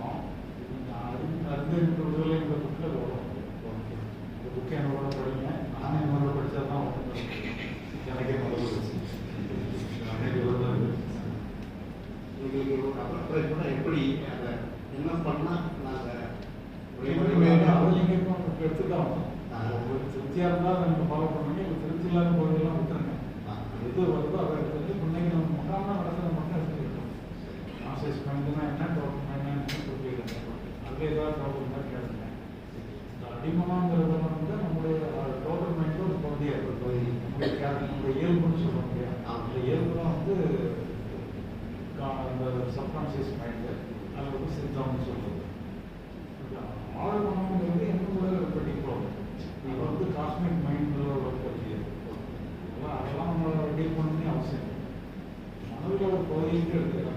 இருக்கோம். அறிஞர் விடுதலைங்கிற புக்கில் வரும். இந்த புக்கை என்னோட படிங்க. நானே என்னோட படித்தா தான் எனக்கே முதல்ல வச்சு அப்புறம் கூட எப்படி அதை என்ன பண்ணால் நாங்கள் எடுத்துக்கலாம். திருப்தியாக இருந்தால் நீங்கள் ஃபாலோ பண்ணுங்க. இப்போ திருப்தி இல்லாத பகுதியெல்லாம் விட்டுருங்க. எது வருதோ அதை எடுத்து முன்னைக்கு நம்ம முகாம்னா நடக்கிறத மட்டும் எடுத்துக்கிட்டோம். கான்சியஸ் மைண்டுனா என்ன, டோட்டல் மைண்ட்னா என்ன புரியுதுங்க. அதில் ஏதாவது டவுட் இருந்தால் கேளுங்க. இந்த அடிமனங்கிறது வந்து நம்மளுடைய டோட்டல் மைண்டில் ஒரு பகுதியாக இருக்குது. நம்மளுடைய இயல்புன்னு சொல்ல முடியாது. அந்த இயல்பு தான் வந்து அந்த சப்கான்சியஸ் மைண்டு, அது வந்து சித்தம்னு சொல்லுவது. ஆழ்மனங்கிறது என்னோட பர்டிகுலர் இது வந்து காஸ்மிக் மைண்டோட பகுதியாக அதெல்லாம் நம்மளோட டீல் பண்ணி அவசியம். மனதில் ஒரு பகுதிக்கு எடுத்துக்கலாம்.